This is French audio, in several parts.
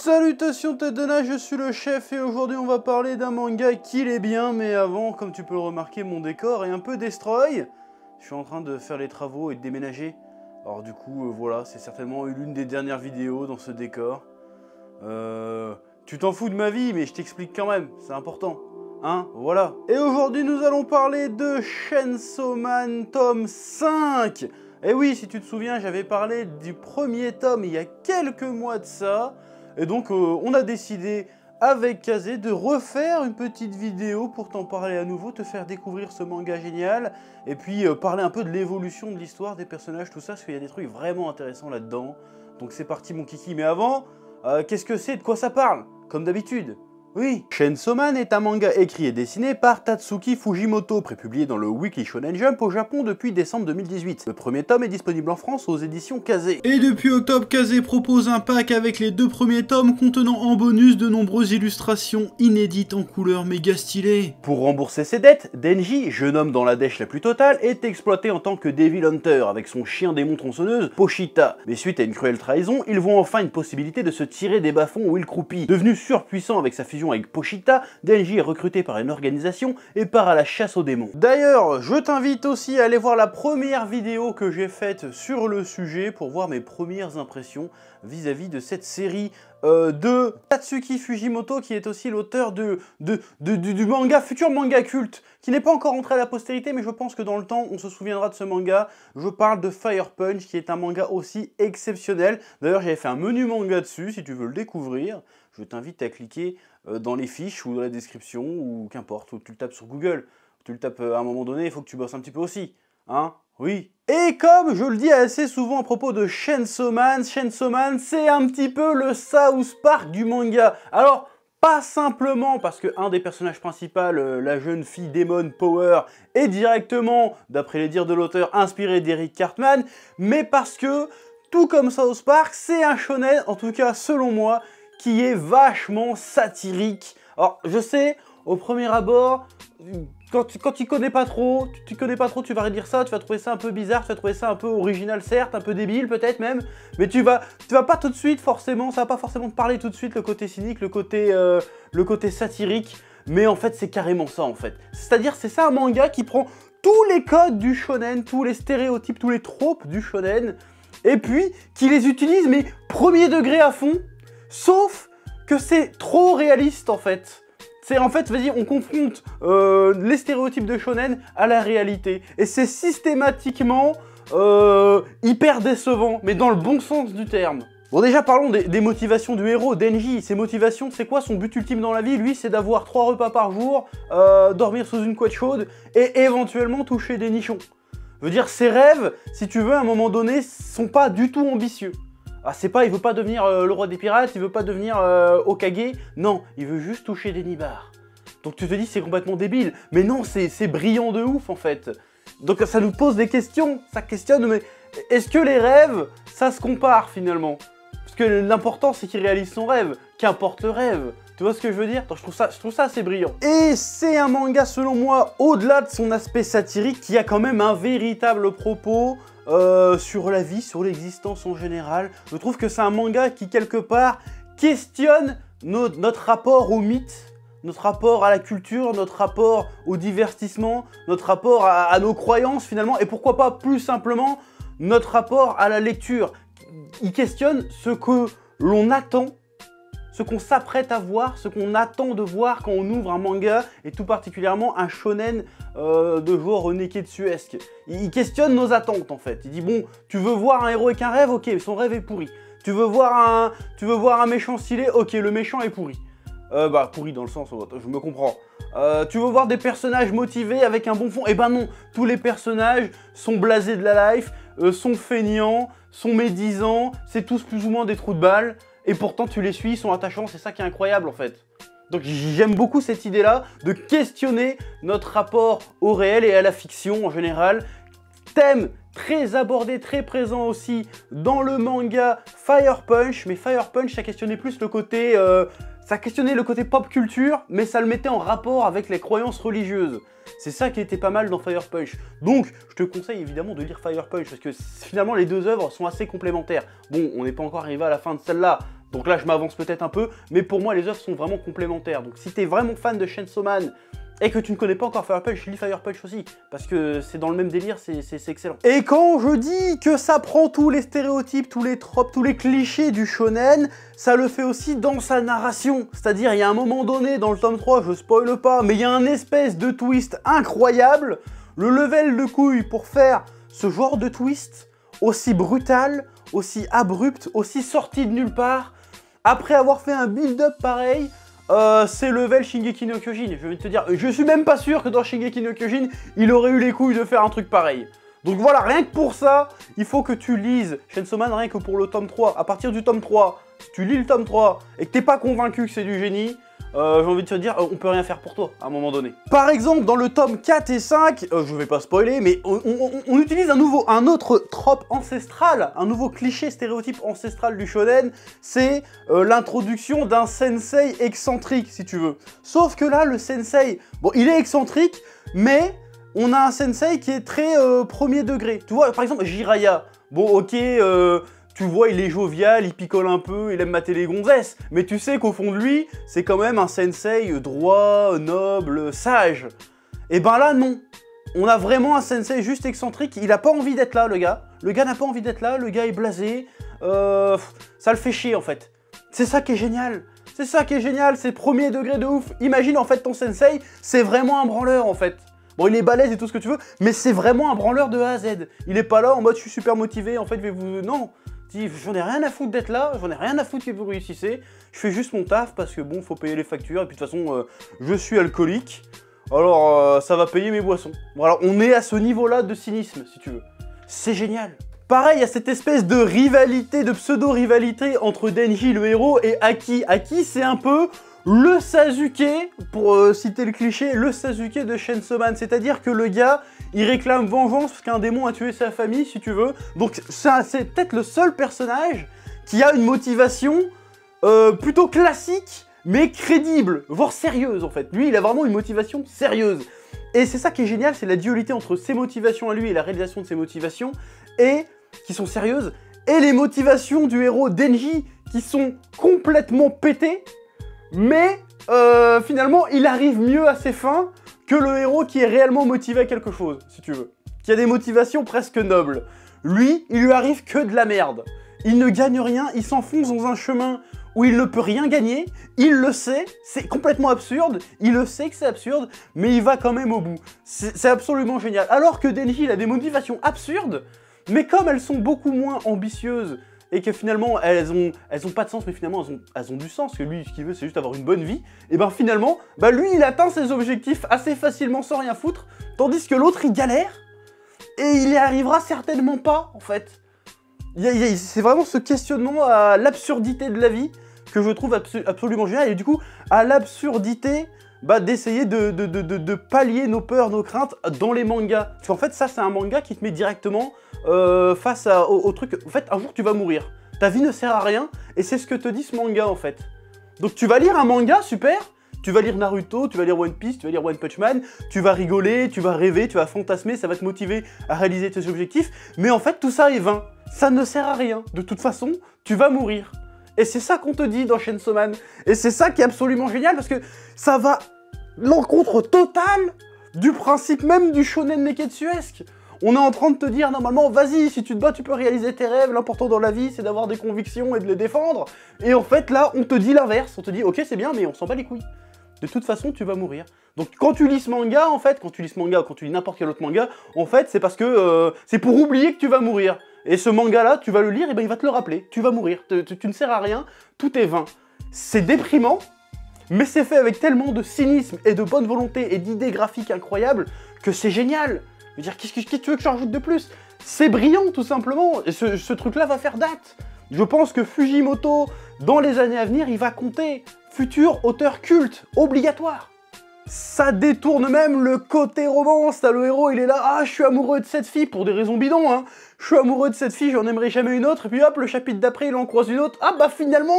Salutations tête de nage, je suis le chef et aujourd'hui on va parler d'un manga qui est bien, mais avant, comme tu peux le remarquer, mon décor est un peu destroy. Je suis en train de faire les travaux et de déménager. Alors du coup, voilà, c'est certainement l'une des dernières vidéos dans ce décor. Tu t'en fous de ma vie, mais je t'explique quand même, c'est important. Hein, voilà. Et aujourd'hui nous allons parler de Chainsaw Man tome 5. Et oui, si tu te souviens, j'avais parlé du premier tome il y a quelques mois de ça. Et donc on a décidé avec Kazé de refaire une petite vidéo pour t'en parler à nouveau, te faire découvrir ce manga génial, et puis parler un peu de l'évolution de l'histoire, des personnages, tout ça, parce qu'il y a des trucs vraiment intéressants là-dedans. Donc c'est parti mon kiki, mais avant, qu'est-ce que c'est, de quoi ça parle? Comme d'habitude. Oui, Chainsaw Man est un manga écrit et dessiné par Tatsuki Fujimoto, prépublié dans le Weekly Shonen Jump au Japon depuis décembre 2018. Le premier tome est disponible en France aux éditions Kazé. Et depuis octobre, Kazé propose un pack avec les 2 premiers tomes contenant en bonus de nombreuses illustrations inédites en couleur méga stylées. Pour rembourser ses dettes, Denji, jeune homme dans la dèche la plus totale, est exploité en tant que Devil Hunter avec son chien démon tronçonneuse, Pochita. Mais suite à une cruelle trahison, ils voient enfin une possibilité de se tirer des bas-fonds où il croupit. Devenu surpuissant avec sa fusion avec Pochita, Denji est recruté par une organisation et part à la chasse aux démons. D'ailleurs, je t'invite aussi à aller voir la première vidéo que j'ai faite sur le sujet pour voir mes premières impressions vis-à-vis de cette série de Tatsuki Fujimoto, qui est aussi l'auteur du manga, futur manga culte, qui n'est pas encore entré à la postérité, mais je pense que dans le temps, on se souviendra de ce manga. Je parle de Fire Punch, qui est un manga aussi exceptionnel. D'ailleurs, j'avais fait un menu manga dessus, si tu veux le découvrir. Je t'invite à cliquer dans les fiches ou dans la description, ou qu'importe, ou tu le tapes sur Google. Tu le tapes à un moment donné, il faut que tu bosses un petit peu aussi. Hein? Oui. Et comme je le dis assez souvent à propos de Chainsaw Man, c'est un petit peu le South Park du manga. Alors, pas simplement parce que un des personnages principaux, la jeune fille Demon Power, est directement, d'après les dires de l'auteur, inspiré d'Eric Cartman, mais parce que, tout comme South Park, c'est un shonen, en tout cas selon moi, qui est vachement satirique. Alors, je sais, au premier abord, quand tu connais pas trop, tu vas redire ça, tu vas trouver ça un peu bizarre, tu vas trouver ça un peu original certes, un peu débile peut-être même, mais tu vas pas tout de suite forcément, ça va pas forcément te parler tout de suite le côté cynique, le côté satirique, mais en fait c'est carrément ça en fait. C'est-à-dire c'est ça un manga qui prend tous les codes du shonen, tous les stéréotypes, tous les tropes du shonen, et puis qui les utilise mais premier degré à fond. Sauf que c'est trop réaliste en fait. C'est en fait, vas-y, on confronte les stéréotypes de shonen à la réalité. Et c'est systématiquement hyper décevant, mais dans le bon sens du terme. Bon déjà parlons des motivations du héros, Denji. Ses motivations, c'est quoi son but ultime dans la vie? Lui, c'est d'avoir 3 repas par jour, dormir sous une couette chaude et éventuellement toucher des nichons. Je veux dire, ses rêves, si tu veux, à un moment donné, sont pas du tout ambitieux. Ah, c'est pas, il veut pas devenir le roi des pirates, il veut pas devenir Hokage, non, il veut juste toucher des nibards. Donc tu te dis c'est complètement débile, mais non, c'est brillant de ouf en fait. Donc ça nous pose des questions, ça questionne, mais est-ce que les rêves, ça se compare finalement? Parce que l'important c'est qu'il réalise son rêve, qu'importe le rêve. Tu vois ce que je veux dire? Donc, je trouve ça assez brillant. Et c'est un manga selon moi, au-delà de son aspect satirique, qui a quand même un véritable propos sur la vie, sur l'existence en général. Je trouve que c'est un manga qui, quelque part, questionne notre rapport au mythe, notre rapport à la culture, notre rapport au divertissement, notre rapport à nos croyances finalement, et pourquoi pas plus simplement, notre rapport à la lecture. Il questionne ce que l'on attend, ce qu'on s'apprête à voir, ce qu'on attend de voir quand on ouvre un manga, et tout particulièrement un shonen de genre neketsuesque. Il questionne nos attentes en fait. Il dit bon, tu veux voir un héros avec un rêve, ok, mais son rêve est pourri. Tu veux voir un méchant stylé, ok, le méchant est pourri. Bah pourri dans le sens, je me comprends. Tu veux voir des personnages motivés avec un bon fond, eh ben non, tous les personnages sont blasés de la life, sont feignants, sont médisants, c'est tous plus ou moins des trous de balles. Et pourtant tu les suis, ils sont attachants, c'est ça qui est incroyable en fait. Donc j'aime beaucoup cette idée-là, de questionner notre rapport au réel et à la fiction en général. Thème très abordé, très présent aussi dans le manga Fire Punch, mais Fire Punch ça questionnait plus le côté... ça questionnait le côté pop culture, mais ça le mettait en rapport avec les croyances religieuses. C'est ça qui était pas mal dans Fire Punch. Donc, je te conseille évidemment de lire Fire Punch, parce que finalement les deux œuvres sont assez complémentaires. Bon, on n'est pas encore arrivé à la fin de celle-là, Donc là, je m'avance peut-être un peu, mais pour moi, les œuvres sont vraiment complémentaires. Donc si t'es vraiment fan de Chainsaw Man et que tu ne connais pas encore Fire Punch, lis Fire Punch aussi, parce que c'est dans le même délire, c'est excellent. Et quand je dis que ça prend tous les stéréotypes, tous les tropes, tous les clichés du shonen, ça le fait aussi dans sa narration. C'est-à-dire, il y a un moment donné, dans le tome 3, je spoile pas, mais il y a un espèce de twist incroyable. Le level de couilles pour faire ce genre de twist, aussi brutal, aussi abrupt, aussi sorti de nulle part, après avoir fait un build-up pareil, c'est level Shingeki no Kyojin. Je vais te dire, je suis même pas sûr que dans Shingeki no Kyojin, il aurait eu les couilles de faire un truc pareil. Donc voilà, rien que pour ça, il faut que tu lises Chainsaw Man rien que pour le tome 3. À partir du tome 3, si tu lis le tome 3 et que t'es pas convaincu que c'est du génie, j'ai envie de te dire, on peut rien faire pour toi, à un moment donné. Par exemple, dans le tome 4 et 5, je vais pas spoiler, mais on utilise un autre trope ancestral, un nouveau cliché stéréotype ancestral du shonen, c'est l'introduction d'un sensei excentrique, si tu veux. Sauf que là, le sensei, bon, il est excentrique, mais on a un sensei qui est très premier degré. Tu vois, par exemple, Jiraiya, bon, ok, tu vois, il est jovial, il picole un peu, il aime mater les gonzesses. Mais tu sais qu'au fond de lui, c'est quand même un sensei droit, noble, sage. Et ben là, non. On a vraiment un sensei juste excentrique. Il a pas envie d'être là, le gars. Le gars n'a pas envie d'être là, le gars est blasé. Ça le fait chier, en fait. C'est ça qui est génial. C'est ça qui est génial, c'est premier degré de ouf. Imagine, en fait, ton sensei, c'est vraiment un branleur, en fait. Bon, il est balèze et tout ce que tu veux, mais c'est vraiment un branleur de A à Z. Il est pas là en mode, je suis super motivé, en fait, je vais vous... Non. J'en ai rien à foutre d'être là, j'en ai rien à foutre que vous réussissez, je fais juste mon taf parce que bon, faut payer les factures, et puis de toute façon, je suis alcoolique, alors ça va payer mes boissons. Voilà, on est à ce niveau-là de cynisme, si tu veux. C'est génial. Pareil, il y a cette espèce de rivalité, de pseudo-rivalité entre Denji, le héros, et Aki. Aki, c'est un peu le Sasuke, pour citer le cliché, le Sasuke de Chainsaw Man. C'est-à-dire que le gars, il réclame vengeance parce qu'un démon a tué sa famille, si tu veux. Donc c'est peut-être le seul personnage qui a une motivation plutôt classique, mais crédible, voire sérieuse en fait. Lui, il a vraiment une motivation sérieuse. Et c'est ça qui est génial, c'est la dualité entre ses motivations à lui et la réalisation de ses motivations, et qui sont sérieuses, et les motivations du héros Denji, qui sont complètement pétées, mais finalement, il arrive mieux à ses fins que le héros qui est réellement motivé à quelque chose, si tu veux. Qui a des motivations presque nobles. Lui, il lui arrive que de la merde. Il ne gagne rien, il s'enfonce dans un chemin où il ne peut rien gagner, il le sait, c'est complètement absurde, il le sait que c'est absurde, mais il va quand même au bout. C'est absolument génial. Alors que Denji, il a des motivations absurdes, mais comme elles sont beaucoup moins ambitieuses, et que finalement, elles ont pas de sens, mais finalement, elles ont du sens, que lui, ce qu'il veut, c'est juste avoir une bonne vie, et ben finalement, bah lui, il atteint ses objectifs assez facilement sans rien foutre, tandis que l'autre, il galère, et il y arrivera certainement pas, en fait. C'est vraiment ce questionnement à l'absurdité de la vie que je trouve absolument génial, et du coup, à l'absurdité d'essayer de pallier nos peurs, nos craintes dans les mangas. Parce qu'en fait, ça, c'est un manga qui te met directement face au truc. En fait, un jour, tu vas mourir. Ta vie ne sert à rien, et c'est ce que te dit ce manga, en fait. Donc, tu vas lire un manga, super. Tu vas lire Naruto, tu vas lire One Piece, tu vas lire One Punch Man, tu vas rigoler, tu vas rêver, tu vas fantasmer, ça va te motiver à réaliser tes objectifs. Mais en fait, tout ça est vain. Ça ne sert à rien. De toute façon, tu vas mourir. Et c'est ça qu'on te dit dans Chainsaw Man. Et c'est ça qui est absolument génial, parce que ça va l'encontre totale du principe même du shonen neketsuesque. On est en train de te dire, normalement, vas-y, si tu te bats, tu peux réaliser tes rêves, l'important dans la vie, c'est d'avoir des convictions et de les défendre. Et en fait, là, on te dit l'inverse, on te dit, ok, c'est bien, mais on s'en bat les couilles. De toute façon, tu vas mourir. Donc, quand tu lis ce manga, en fait, quand tu lis n'importe quel autre manga, en fait, c'est parce que c'est pour oublier que tu vas mourir. Et ce manga-là, tu vas le lire, et ben il va te le rappeler. Tu vas mourir, tu ne sers à rien, tout est vain. C'est déprimant, mais c'est fait avec tellement de cynisme et de bonne volonté et d'idées graphiques incroyables que c'est génial. Je veux dire, qu'est-ce que tu veux que je rajoute de plus? C'est brillant, tout simplement. Et ce truc-là va faire date. Je pense que Fujimoto, dans les années à venir, il va compter futur auteur culte, obligatoire. Ça détourne même le côté romance. T'as le héros, il est là, ah, je suis amoureux de cette fille, pour des raisons bidons, hein. Je suis amoureux de cette fille, j'en aimerais jamais une autre, et puis hop, le chapitre d'après, il en croise une autre. Ah bah finalement,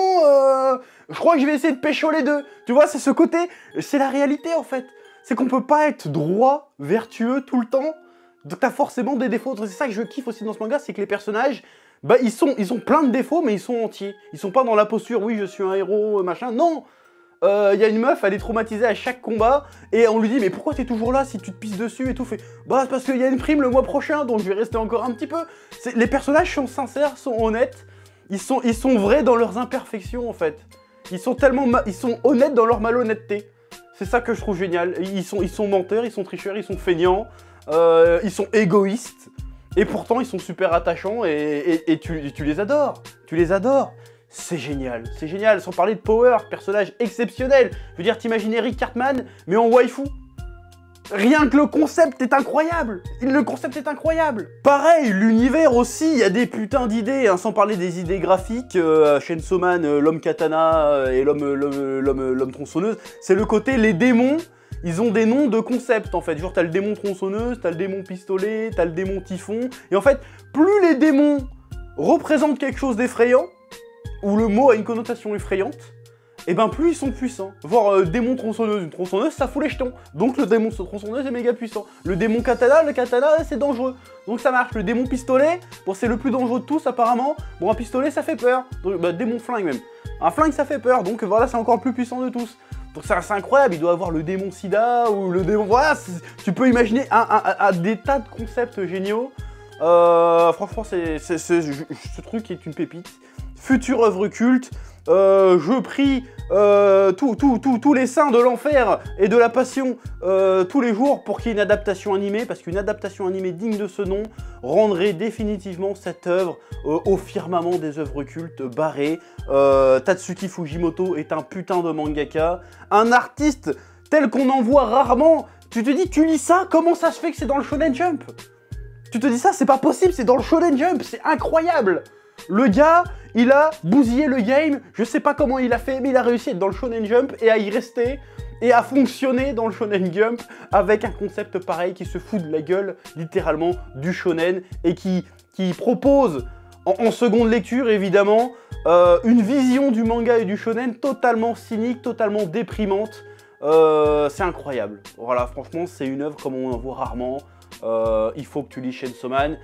je crois que je vais essayer de pécho les deux. Tu vois, c'est ce côté, c'est la réalité en fait. C'est qu'on peut pas être droit, vertueux tout le temps. Donc t'as forcément des défauts. C'est ça que je kiffe aussi dans ce manga, c'est que les personnages, bah ils ont plein de défauts, mais ils sont entiers. Ils sont pas dans la posture, oui, je suis un héros, machin. Non, il y a une meuf, elle est traumatisée à chaque combat, et on lui dit, mais pourquoi t'es toujours là si tu te pisses dessus et tout? Fait, bah c'est parce qu'il y a une prime le mois prochain, donc je vais rester encore un petit peu. Les personnages sont sincères, sont honnêtes, ils sont vrais dans leurs imperfections en fait. Ils sont honnêtes dans leur malhonnêteté. C'est ça que je trouve génial. Ils sont menteurs, ils sont tricheurs, ils sont feignants, ils sont égoïstes, et pourtant ils sont super attachants, et tu les adores. Tu les adores. C'est génial, sans parler de Power, personnage exceptionnel. Je veux dire, t'imagines Eric Cartman, mais en waifu. Rien que le concept est incroyable. Le concept est incroyable. Pareil, l'univers aussi, il y a des putains d'idées, hein, sans parler des idées graphiques. Chainsaw Man, l'homme katana et l'homme tronçonneuse. C'est le côté, les démons, ils ont des noms de concepts en fait. Genre t'as le démon tronçonneuse, t'as le démon pistolet, t'as le démon typhon. Et en fait, plus les démons représentent quelque chose d'effrayant, où le mot a une connotation effrayante, et ben plus ils sont puissants. Voir démon tronçonneuse, une tronçonneuse, ça fout les jetons. Donc le démon tronçonneuse est méga puissant. Le démon katana, c'est dangereux. Donc ça marche. Le démon pistolet, bon c'est le plus dangereux de tous apparemment. Bon un pistolet ça fait peur. Donc, bah, démon flingue même. Un flingue ça fait peur, donc voilà c'est encore le plus puissant de tous. Donc c'est incroyable, il doit avoir le démon sida ou le démon... Voilà, tu peux imaginer des tas de concepts géniaux. Franchement ce truc est une pépite. Future œuvre culte, je prie tous les saints de l'enfer et de la passion tous les jours pour qu'il y ait une adaptation animée, parce qu'une adaptation animée digne de ce nom rendrait définitivement cette œuvre au firmament des œuvres cultes barrées. Tatsuki Fujimoto est un putain de mangaka, un artiste tel qu'on en voit rarement. Tu te dis, tu lis ça, comment ça se fait que c'est dans le Shonen Jump? Tu te dis ça, c'est pas possible, c'est dans le Shonen Jump, c'est incroyable. Le gars, il a bousillé le game, je sais pas comment il a fait, mais il a réussi à être dans le Shonen Jump et à y rester, et à fonctionner dans le Shonen Jump avec un concept pareil qui se fout de la gueule, littéralement, du shonen, et qui propose, en seconde lecture évidemment, une vision du manga et du shonen totalement cynique, totalement déprimante. C'est incroyable. Voilà, franchement, c'est une œuvre comme on en voit rarement. Il faut que tu lis Chainsaw Man.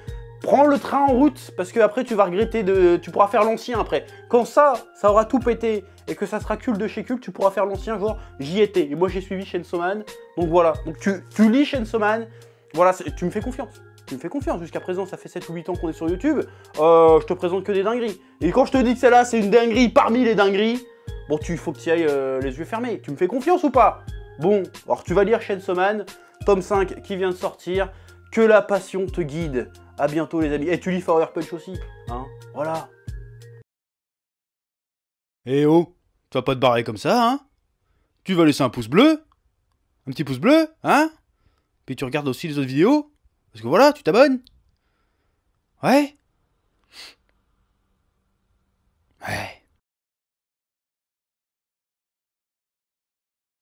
Prends le train en route, parce que après tu vas regretter tu pourras faire l'ancien après. Quand ça aura tout pété, et que ça sera culte de chez culte, tu pourras faire l'ancien genre j'y étais. Et moi j'ai suivi Chainsaw Man, donc voilà. Donc tu lis Chainsaw Man, voilà, tu me fais confiance. Tu me fais confiance, jusqu'à présent ça fait 7 ou 8 ans qu'on est sur YouTube, je te présente que des dingueries. Et quand je te dis que celle-là c'est une dinguerie parmi les dingueries, bon il faut que tu y ailles les yeux fermés. Tu me fais confiance ou pas? Bon, alors tu vas lire Chainsaw Man, tome 5 qui vient de sortir, que la passion te guide. À bientôt les amis. Et tu lis Fire Punch aussi, hein, voilà. Eh oh, tu vas pas te barrer comme ça, hein? Tu vas laisser un pouce bleu? Un petit pouce bleu, hein? Puis tu regardes aussi les autres vidéos? Parce que voilà, tu t'abonnes? Ouais?